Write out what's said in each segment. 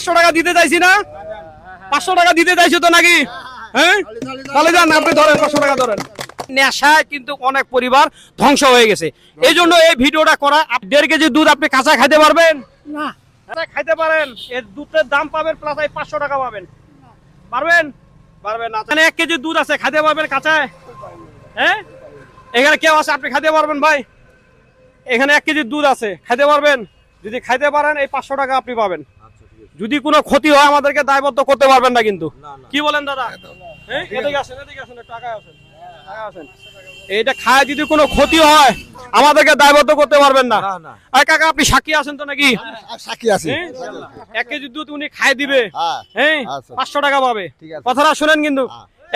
500 টাকা দিতে চাইছি না? 500 টাকা দিতে চাইছো তো নাকি? হ্যাঁ, তাহলে যান আপনি ধরেন, 500 টাকা ধরেন। নেশায় কিন্তু অনেক পরিবার ধ্বংস হয়ে গেছে, এই জন্য এই ভিডিওটা করা। 1.5 কেজি দুধ আপনি কাঁচা খাইতে পারবেন না? খাইতে পারেন, এর দুধের দাম পাবেন প্লাস 500 টাকা পাবেন। পারবেন? পারবেন না। 1 কেজি দুধ আছে, খাইতে পারবেন কাঁচায়? হ্যাঁ, এখানে কেউ আছে আপনি খাইতে পারবেন ভাই? এখানে 1 কেজি দুধ আছে, খাইতে পারবেন? যদি খাইতে পারেন এই 500 টাকা আপনি পাবেন। যদি কোনো ক্ষতি হয় আমাদেরকে দায়বদ্ধ করতে পারবেন না কিন্তু। কি বলেন দাদা? হ্যাঁ, এদিকে আসেন, এদিকে আসেন, টাকায় আসেন, টাকায় আসেন। এইটা খায় যদি কোনো ক্ষতি হয় আমাদেরকে দায়বদ্ধ করতে পারবেন না। আর কাকা আপনি সাক্ষী আছেন তো নাকি? সাক্ষী আছি। 1 কেজি দুধ উনি খাই দিবে, হ্যাঁ 500 টাকা পাবে। কথাটা শুনেন কিন্তু,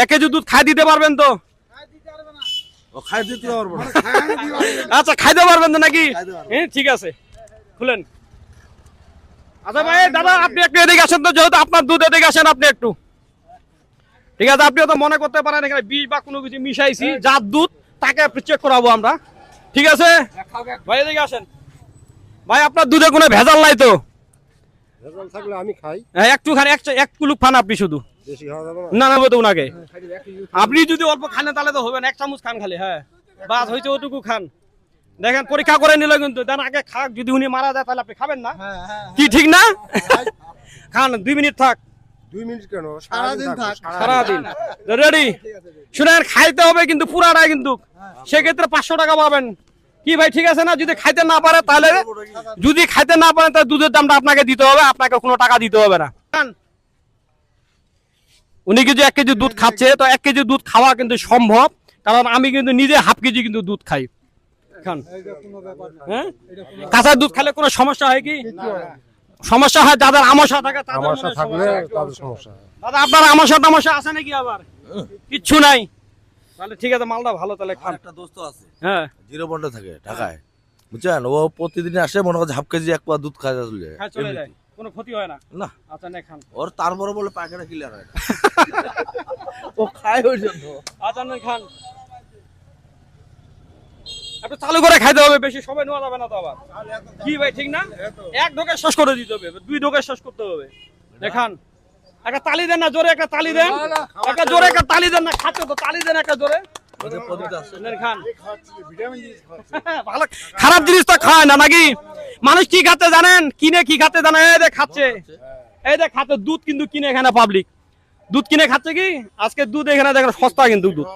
1 কেজি দুধ খাই দিতে পারবেন তো? আচ্ছা, খাইতে পারবেন তো নাকি? হ্যাঁ, ঠিক আছে, খুলেন। আচ্ছা ভাই, দাদা আপনি একটু এদিকে আসেন তো, যেহেতু আপনার দুধ, এদিকে আসেন আপনি একটু। ঠিক আছে, আপনি তো মনে করতে পারেন এখানে বিষ বা কোনো কিছু মিশাইছি, যার দুধ তাকে চেক করাবো আমরা। ঠিক আছে ভাই, এদিকে আসেন। ভাই আপনার দুধে কোনো ভেজাল নাই তো? ভেজাল থাকলে আমি খাই। হ্যাঁ, একটুখানি এক কুলুক খান আপনি শুধু। বেশি খাওয়া যাবে না না, তো উনাকে আপনি যদি অল্প খান তাহলে তো হবে না, 1 চামচ খান খালি। হ্যাঁ, বাস হয়েছে, ওটুকু খান। দেখেন পরীক্ষা করে নিল কিন্তু, দেন আগে খাক, যদি উনি মারা যায় তাহলে আপনি খাবেন না? কি ঠিক না? খান, 2 মিনিট থাক। 2 মিনিট কেন, সারাদিন থাক। সারাদিন রেডি। শুনেন, খাইতে হবে কিন্তু পুরাটাই কিন্তু, সেক্ষেত্রে 500 টাকা পাবেন। কি ভাই ঠিক আছে না? যদি খাইতে না পারে তাহলে, যদি খাইতে না পারেন তাহলে দুধের দামটা আপনাকে দিতে হবে, আপনাকে কোনো টাকা দিতে হবে না। উনি কিন্তু 1 কেজি দুধ খাচ্ছে, তো 1 কেজি দুধ খাওয়া কিন্তু সম্ভব, কারণ আমি কিন্তু নিজে হাফ কেজি কিন্তু দুধ খাই। খান। হ্যাঁ, কাঁচা দুধ খেলে কোনো সমস্যা হয় কি? সমস্যা হয় যাদের আমাশা থাকে, তাদের মনে সমস্যা। দাদা আপনার আমাশা আছে নাকি? আবার কিচ্ছু নাই? তাহলে ঠিক আছে, মালটা ভালো। তাহলে খান। একটা দোস্ত আছে, হ্যাঁ, জিরো পয়েন্টে থাকে ঢাকায়, বুঝছেন? ও প্রতিদিন আসে, মনে করছে হাফ কেজি 1 পা দুধ খায় চলে যায়, কোনো ক্ষতি হয় না। না। আচ্ছা, নে খান। ওর তারপরে বলে পায়খানা ক্লিয়ার হয় না। ও খায় ওই জন্য। আচ্ছা, নে খান। আপনি চালু করে খাইতে হবে, বেশি সময় নেওয়া যাবে না তো আবার। কি ভাই ঠিক না? 1 ঢোকে শেষ করে দিতে হবে, 2 ঢোকে শেষ করতে হবে। দেখান, একটা তালি দেন না, জোরে একটা তালি দেন, একটা জোরে একটা তালি দেন না, খাচ্ছে তো, তালি দেন একটা জোরে। খান। ভালো, খারাপ জিনিস তো খায় না নাকি? মানুষ কি খাচ্ছে জানেন? কিনে কি খাচ্ছে জানেন? এই দেখ খাচ্ছে, এই দেখ খাচ্ছে দুধ, কিন্তু কিনে এখানে পাবলিক দুধ কিনে খাচ্ছে। কি আজকে দুধ এখানে দেখেন সস্তা কিন্তু দুধ।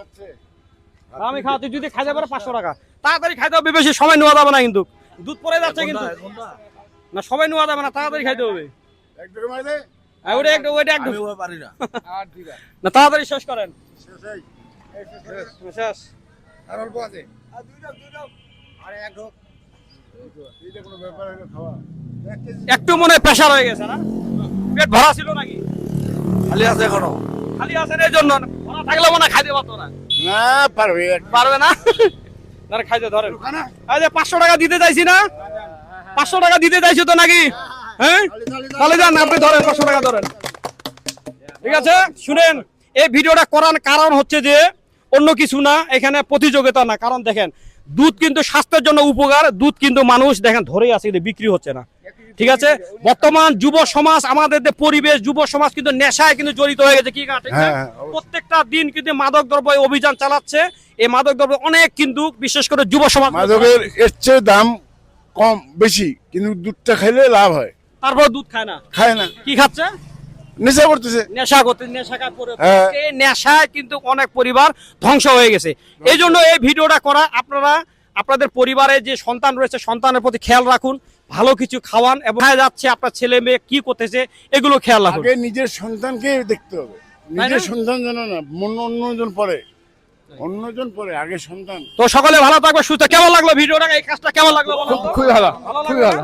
আমি খাওয়াচ্ছি, যদি খাইতে পারে 500 টাকা। তাড়াতাড়ি খাইতে হবে, বেশি সময় নেওয়া যাবে না কিন্তু, দুধ পড়ে যাচ্ছে কিন্তু। না, সময় নেওয়া যাবে না, তাড়াতাড়ি খাইতে হবে। না, তাড়াতাড়ি শেষ করেন। একটু মনে প্রেশার হয়ে গেছে না? পেট ভরা ছিল নাকি? খালি আছে এখনো। খালি আছেন এই জন্য, ভরা থাকলে মনে খাইতে পারতো না। না, পারবে পারবে না? না, খাইতে ধরেন। এই যে 500 টাকা দিতে চাইছি না? 500 টাকা দিতে চাইছো তো নাকি? হ্যাঁ, তাহলে যান আপনি ধরেন, 500 টাকা ধরেন। ঠিক আছে, শুনেন, এই ভিডিওটা করার কারণ হচ্ছে যে অন্য কিছু না, এখানে প্রতিযোগিতা না। কারণ দেখেন, দুধ কিন্তু স্বাস্থ্যের জন্য উপকার, দুধ কিন্তু মানুষ দেখেন ধরেই আছে, কিন্তু বিক্রি হচ্ছে না। ঠিক আছে, বর্তমান যুব সমাজ, আমাদের যে পরিবেশ, যুব সমাজ কিন্তু নেশায় কিন্তু জড়িত হয়ে গেছে। কি ঠিক না? প্রত্যেকটা দিন কিন্তু মাদক দ্রব্য অভিযান চালাচ্ছে। এই মাদক দ্রব্য অনেক কিন্তু, বিশেষ করে যুব সমাজ, মাদকের এর চেয়ে দাম কম বেশি, কিন্তু দুধটা খাইলে লাভ হয়। তারপর দুধ খায় না। কি খাচ্ছে? নেশা করতেছে, নেশা করতে, এই নেশায় কিন্তু অনেক পরিবার ধ্বংস হয়ে গেছে। এই জন্য এই ভিডিওটা করা। আপনারা আপনাদের পরিবারে যে সন্তান রয়েছে, সন্তানের প্রতি খেয়াল রাখুন, ভালো কিছু খাওয়ান, এবং যাচ্ছে আপনার ছেলে মেয়ে কি করতেছে এগুলো খেয়াল রাখুন। আগে নিজের সন্তানকে দেখতে হবে, নিজের সন্তান যেন না, অন্যজন পরে, অন্যজন পরে, আগে সন্তান। তো সকলে ভালো থাকবে, সুস্থ। কেমন লাগলো ভিডিওটা? এই কাজটা কেমন লাগলো? খুবই ভালো, খুবই ভালো।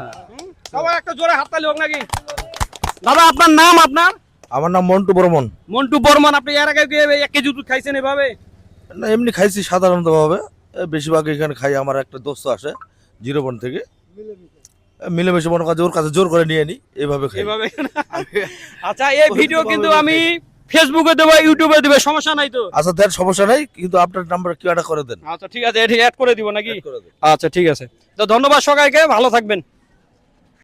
সবাই একটা জোরে হাততালি হোক নাকি? দাদা আপনার নাম? আপনার? আমার নাম মন্টু বর্মন। মন্টু বর্মন। আপনি এর আগে 1 কেজি দুধ খাইছেন এভাবে? না, এমনি খাইছি সাধারণত ভাবে, বেশিরভাগ এখানে খাই। আমার একটা দোস্ত আসে জিরো পয়েন্ট থেকে, মিলেমিশে মনে কাজ ওর কাছে জোর করে নিয়ে নি, এইভাবে খাই। আচ্ছা, এই ভিডিও কিন্তু আমি ফেসবুকে দেবো, ইউটিউবে দেবো, সমস্যা নাই তো? আচ্ছা দেন, সমস্যা নাই, কিন্তু আপনার নাম্বার কি করে দেন। আচ্ছা ঠিক আছে, এটি অ্যাড করে দিব নাকি? আচ্ছা ঠিক আছে, তো ধন্যবাদ সবাইকে, ভালো থাকবেন।